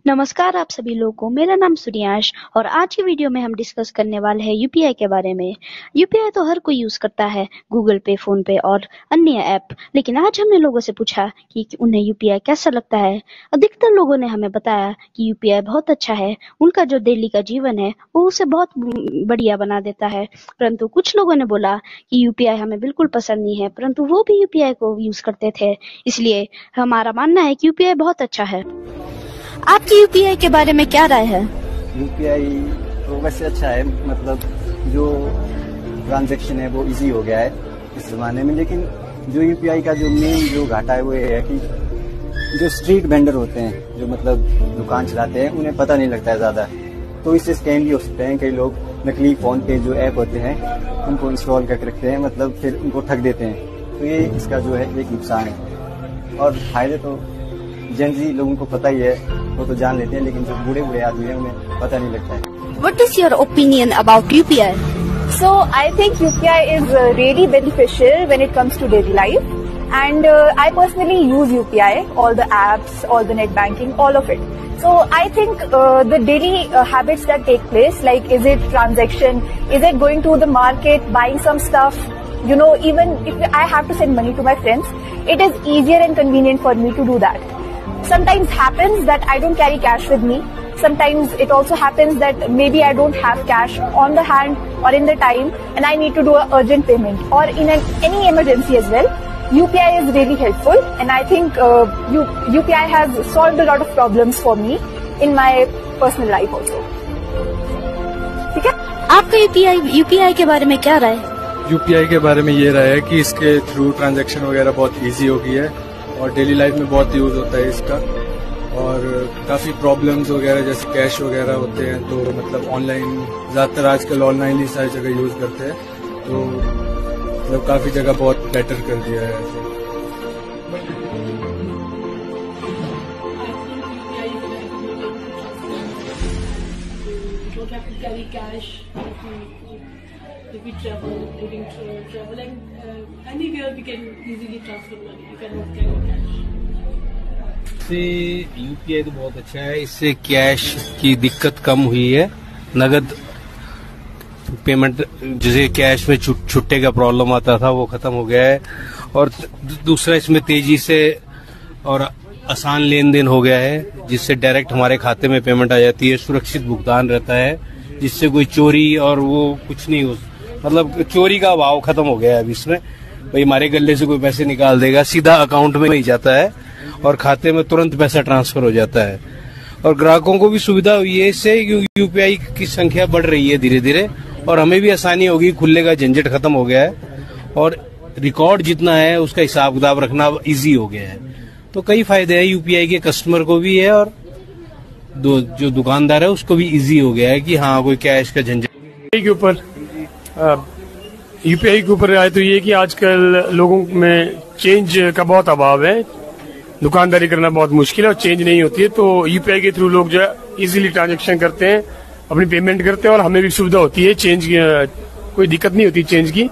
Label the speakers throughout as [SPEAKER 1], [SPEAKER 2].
[SPEAKER 1] नमस्कार आप सभी लोगों को। मेरा नाम सूर्यांश और आज की वीडियो में हम डिस्कस करने वाले हैं यूपीआई के बारे में। यूपीआई तो हर कोई यूज करता है, गूगल पे, फोन पे और अन्य ऐप। लेकिन आज हमने लोगों से पूछा कि उन्हें यूपीआई कैसा लगता है। अधिकतर लोगों ने हमें बताया कि यूपीआई बहुत अच्छा है, उनका जो डेली का जीवन है वो उसे बहुत बढ़िया बना देता है। परंतु कुछ लोगों ने बोला कि यूपीआई हमें बिल्कुल पसंद नहीं है, परंतु वो भी यूपीआई को यूज करते थे। इसलिए हमारा मानना है कि यूपीआई बहुत अच्छा है। आपकी यूपीआई के बारे में क्या राय है?
[SPEAKER 2] यूपीआई तो वैसे अच्छा है, मतलब जो ट्रांजैक्शन है वो इजी हो गया है इस जमाने में। लेकिन जो यूपीआई का जो मेन जो घाटा है वो ये है कि जो स्ट्रीट वेंडर होते हैं, जो मतलब दुकान चलाते हैं, उन्हें पता नहीं लगता है ज्यादा, तो इससे स्कैम भी हो सकते हैं। कई लोग नकली फोन पे जो ऐप होते हैं उनको इंस्टॉल करके रखते हैं, मतलब फिर उनको ठग देते हैं। तो ये इसका जो है एक नुकसान है। और फायदे तो जनरली लोगों को पता ही है, वो तो जान लेते हैं, लेकिन जो बूढ़े बूढ़े आदमी हैं उन्हें पता नहीं लगता है।
[SPEAKER 1] What is your opinion about UPI?
[SPEAKER 3] So I think UPI is really beneficial when it comes to daily life, and I personally use UPI, all the apps, all the net banking, all of it. So I think the daily habits that take place, like is it transaction, is it going to the market, buying some stuff, you know, even if I have to send money to my friends, it is easier and convenient for me to do that. Sometimes happens that I don't carry cash with me. Sometimes it also happens that maybe I don't have cash on the hand or in the time, and I need to do an urgent payment, or in any emergency as well. UPI is really helpful, and I think UPI has solved a lot of problems for me in my personal life also. ठीक है?
[SPEAKER 1] आपका UPI के बारे में क्या राय?
[SPEAKER 4] UPI के बारे में ये राय है कि इसके थ्रू ट्रांजैक्शन वगैरह बहुत इजी हो गई है और डेली लाइफ में बहुत यूज होता है इसका। और काफी प्रॉब्लम्स वगैरह जैसे कैश वगैरह होते हैं तो मतलब ऑनलाइन, ज्यादातर आजकल ऑनलाइन ही सारी जगह यूज करते हैं, तो मतलब काफी जगह बहुत बेटर कर दिया है ऐसे।
[SPEAKER 5] Carry cash if we travel during traveling anywhere we can easily transfer money. You cannot carry cash.
[SPEAKER 6] UPI तो बहुत अच्छा है, इससे कैश की दिक्कत कम हुई है। नगद पेमेंट जैसे कैश में छुट्टे का प्रॉब्लम आता था वो खत्म हो गया है। और दूसरा इसमें तेजी से और आसान लेन देन हो गया है, जिससे डायरेक्ट हमारे खाते में पेमेंट आ जाती है। सुरक्षित भुगतान रहता है, जिससे कोई चोरी और वो कुछ नहीं हो, मतलब चोरी का भाव खत्म हो गया है अब इसमें। भाई हमारे गले से कोई पैसे निकाल देगा, सीधा अकाउंट में ही जाता है और खाते में तुरंत पैसा ट्रांसफर हो जाता है। और ग्राहकों को भी सुविधा हुई है इससे, यूपीआई की संख्या बढ़ रही है धीरे धीरे, और हमें भी आसानी होगी, खुले का झंझट खत्म हो गया है और रिकॉर्ड जितना है उसका हिसाब किताब रखना इजी हो गया है। तो कई फायदे हैं यूपीआई के, कस्टमर को भी है और जो दुकानदार है उसको भी इजी हो गया है कि हाँ कोई कैश का झंझट
[SPEAKER 7] के ऊपर। यूपीआई के ऊपर आए तो ये कि आजकल लोगों में चेंज का बहुत अभाव है, दुकानदारी करना बहुत मुश्किल है और चेंज नहीं होती है। तो यूपीआई के थ्रू लोग जो है इजीली ट्रांजैक्शन करते हैं, अपनी पेमेंट करते हैं, और हमें भी सुविधा होती है, चेंज कोई दिक्कत नहीं होती चेंज की।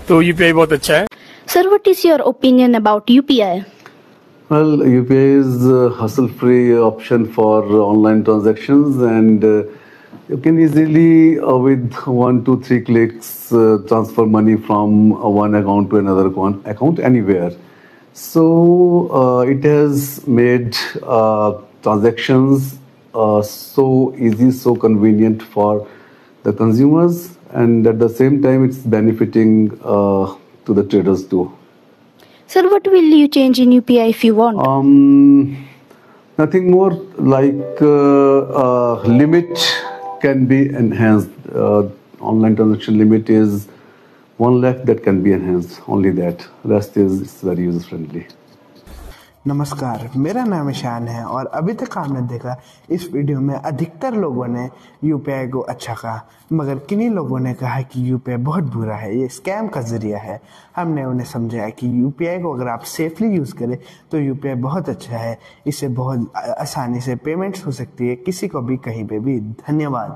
[SPEAKER 7] तो यूपीआई बहुत अच्छा है।
[SPEAKER 1] Sir, what is your opinion about UPI?
[SPEAKER 8] Well, UPI is a hassle-free option for online transactions, and you can easily, with 1, 2, 3 clicks, transfer money from one account to another account anywhere. So it has made transactions so easy, so convenient for the consumers, and at the same time, it's benefiting to the traders too.
[SPEAKER 1] Sir, what will you change in UPI if you want?
[SPEAKER 8] Nothing more, like limit can be enhanced. Online transaction limit is 1 lakh, that can be enhanced. Only that. Rest is very user friendly.
[SPEAKER 9] नमस्कार, मेरा नाम ईशान है और अभी तक आपने देखा इस वीडियो में अधिकतर लोगों ने यूपीआई को अच्छा कहा, मगर किन्हीं लोगों ने कहा कि यूपीआई बहुत बुरा है, ये स्कैम का जरिया है। हमने उन्हें समझाया कि यूपीआई को अगर आप सेफली यूज़ करें तो यूपीआई बहुत अच्छा है, इससे बहुत आसानी से पेमेंट्स हो सकती है किसी को भी कहीं पे भी। धन्यवाद।